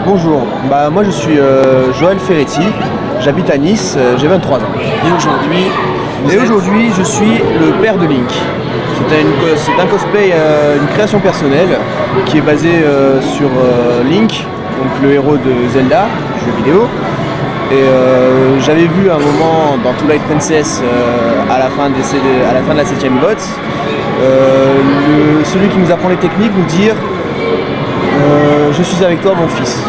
Bonjour, moi je suis Joël Ferretti, j'habite à Nice, j'ai 23 ans. Et aujourd'hui je suis le père de Link. C'est un cosplay, une création personnelle qui est basée sur Link, donc le héros de Zelda, du jeu vidéo. Et j'avais vu un moment dans Twilight Princess à la fin de la 7ème botte, celui qui nous apprend les techniques nous dire je suis avec toi mon fils.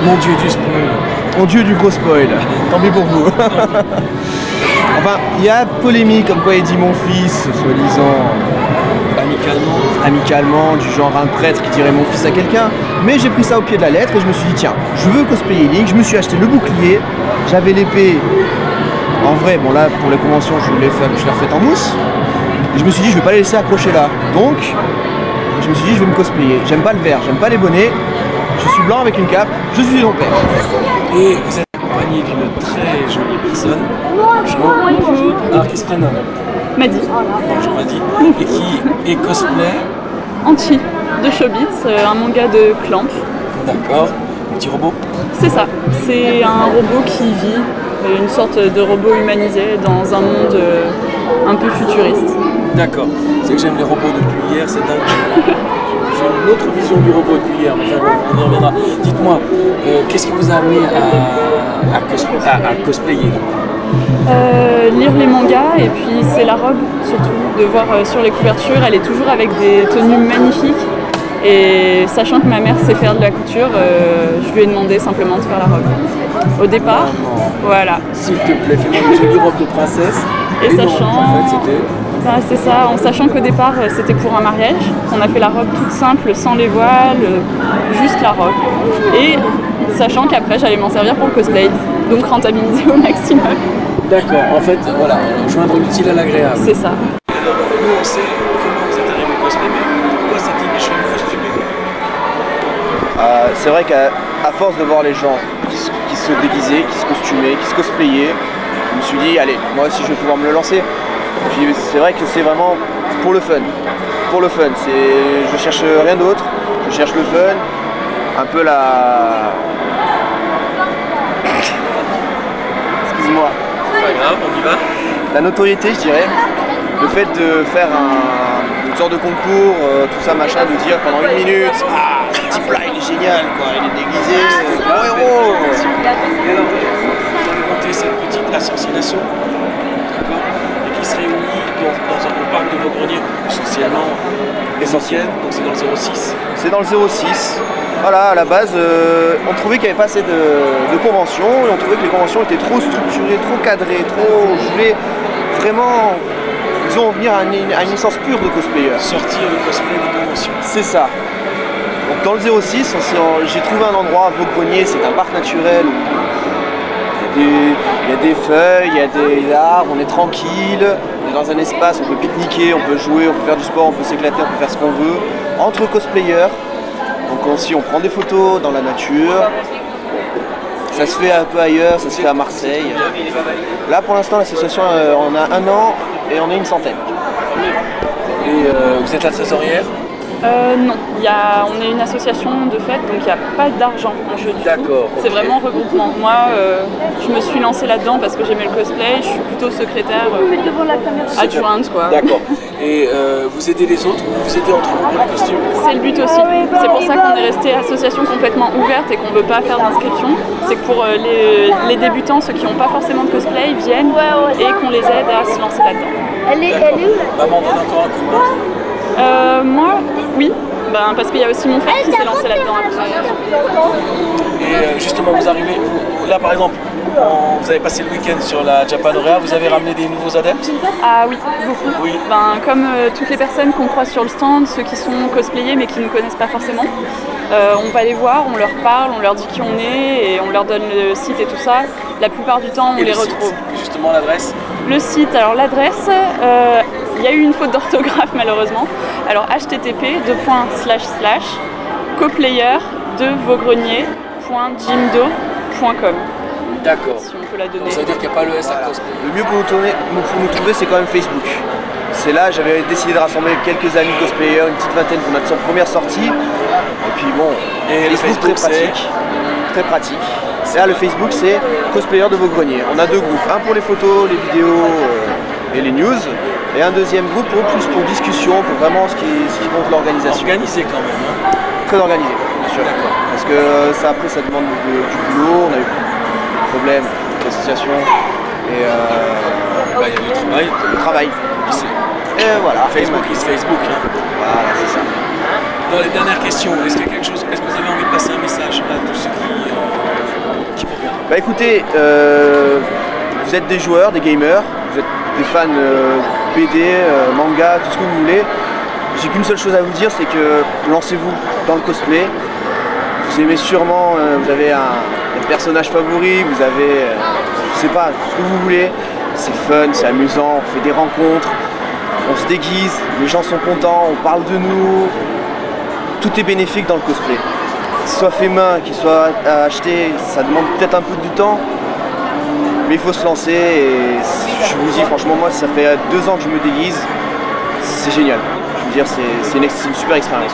Mon dieu du spoil. Mon dieu du gros spoil, tant pis pour vous. Enfin, il y a polémique comme quoi il dit mon fils, soi-disant amicalement, du genre un prêtre qui dirait mon fils à quelqu'un. Mais j'ai pris ça au pied de la lettre et je me suis dit tiens, je veux cosplayer Link, je me suis acheté le bouclier, j'avais l'épée. En vrai, bon là pour les conventions je l'ai refaite en mousse. Et je me suis dit je vais pas les laisser accrocher là. Donc je me suis dit je vais me cosplayer. J'aime pas le vert, j'aime pas les bonnets. Je suis blanc avec une cape, je suis ton père. Et vous êtes accompagné d'une très jolie personne. Bonjour. Alors qui se prénomme Madi. Bonjour Madi. Et qui est cosplay. Anchi de Chobits, un manga de Clamp. D'accord. Un petit robot. C'est ça. C'est un robot qui vit, une sorte de robot humanisé dans un monde un peu futuriste. D'accord. C'est que j'aime les robots depuis hier, c'est dingue. J'ai une autre vision du robot depuis hier, mais on y reviendra. Dites-moi, qu'est-ce qui vous a amené à cosplayer Lire les mangas et puis c'est la robe surtout, de voir sur les couvertures, elle est toujours avec des tenues magnifiques et sachant que ma mère sait faire de la couture, je lui ai demandé simplement de faire la robe. Au départ, voilà. S'il te plaît, fais-moi une jolie robe de princesse. Et sachant... En fait, c'était... c'est ça, en sachant qu'au départ c'était pour un mariage, on a fait la robe toute simple, sans les voiles, juste la robe. Et sachant qu'après j'allais m'en servir pour le cosplay, donc rentabiliser au maximum. D'accord, en fait, voilà, joindre l'utile à l'agréable. C'est ça. Alors, nous on sait comment vous êtes arrivé au cosplay, mais pourquoi cette image costumée C'est vrai qu'à force de voir les gens qui se déguisaient, qui se costumaient, qui se cosplayaient, je me suis dit allez, moi aussi je vais pouvoir me le lancer. Puis c'est vrai que c'est vraiment pour le fun. Pour le fun, je cherche rien d'autre, je cherche le fun, un peu la... Excuse-moi. Pas grave, on y va. La notoriété je dirais, le fait de faire une sorte de concours, tout ça machin, de dire pendant 1 minute, ah ce type là il est génial quoi, il est déguisé, mon héros. Et alors, vous avez monté cette petite association, d'accord, et qui se réunit au parc de Vaugrenier, essentiellement, donc c'est dans le 06. C'est dans le 06. Voilà, à la base, on trouvait qu'il n'y avait pas assez de conventions et on trouvait que les conventions étaient trop structurées, trop cadrées, trop... Je voulais vraiment, disons, venir à une licence pure de cosplayer. Sortir le cosplay des conventions. C'est ça. Donc dans le 06, j'ai trouvé un endroit, Vaugrenier, c'est un parc naturel. Il y a des feuilles, il y a des arbres, on est tranquille, on est dans un espace, on peut pique-niquer, on peut jouer, on peut faire du sport, on peut s'éclater, on peut faire ce qu'on veut. Entre cosplayers. Donc aussi on prend des photos dans la nature, ça se fait un peu ailleurs, ça se fait à Marseille. Là pour l'instant l'association on a 1 an et on est une centaine. Et vous êtes la trésorière? Non, on est une association de fait, donc il n'y a pas d'argent en jeu du tout. D'accord. C'est vraiment regroupement. Moi, je me suis lancée là-dedans parce que j'aimais le cosplay, je suis plutôt secrétaire adjointe quoi. D'accord. Et vous aidez les autres, vous aidez entre vous pour les costumes? C'est le but aussi. C'est pour ça qu'on est resté association complètement ouverte et qu'on ne veut pas faire d'inscription. C'est que pour les débutants, ceux qui n'ont pas forcément de cosplay, ils viennent et qu'on les aide à se lancer là-dedans. Elle est où? Maman donne encore un coup de main? Moi, oui. Parce qu'il y a aussi mon frère qui s'est lancé là-dedans après. Et justement, vous arrivez, là par exemple, vous avez passé le week-end sur la Japan Aurea, vous avez ramené des nouveaux adeptes? Ah oui, beaucoup. Oui. Comme toutes les personnes qu'on croise sur le stand, ceux qui sont cosplayés mais qui ne nous connaissent pas forcément, on va les voir, on leur parle, on leur dit qui on est et on leur donne le site et tout ça. La plupart du temps, on les retrouve. Justement, l'adresse? Le site, alors l'adresse, il y a eu une faute d'orthographe malheureusement. Alors http://coplayer2vaugrenier.jimdo.com. D'accord. Si on peut la donner. Donc ça veut dire qu'il n'y a pas le S à cosplay. Le mieux pour nous trouver c'est quand même Facebook. c'est là, j'avais décidé de rassembler quelques amis cosplayers, une petite vingtaine pour notre première sortie. Et puis bon, Et le Facebook, très pratique. Très pratique. Et là, le Facebook, c'est Cosplayer de Vaugrenier. On a deux groupes, un pour les photos, les vidéos et les news, et un deuxième groupe plus pour discussion, pour vraiment ce qui compte l'organisation. Organisé quand même. Hein. Très organisé, bien sûr. Parce que ça, après, ça demande du boulot, on a eu des problèmes, toute l'association. Et Bah, il y a du travail. le travail. Et voilà. Facebook is Facebook. Hein. Voilà, c'est ça. Dans les dernières questions, est-ce qu'il y a quelque chose, est-ce que vous avez envie de passer un message à tous ceux qui vous regardent? Bah écoutez, vous êtes des joueurs, des gamers, vous êtes des fans BD, manga, tout ce que vous voulez. J'ai qu'une seule chose à vous dire, c'est que lancez-vous dans le cosplay. Vous aimez sûrement, vous avez un personnage favori, vous avez, je sais pas, ce que vous voulez. C'est fun, c'est amusant, on fait des rencontres, on se déguise, les gens sont contents, on parle de nous. Tout est bénéfique dans le cosplay. Qu'il soit fait main, qu'il soit à acheter, ça demande peut-être un peu du temps, mais il faut se lancer et je vous dis franchement, moi ça fait 2 ans que je me déguise, c'est génial. Je veux dire, c'est une super expérience.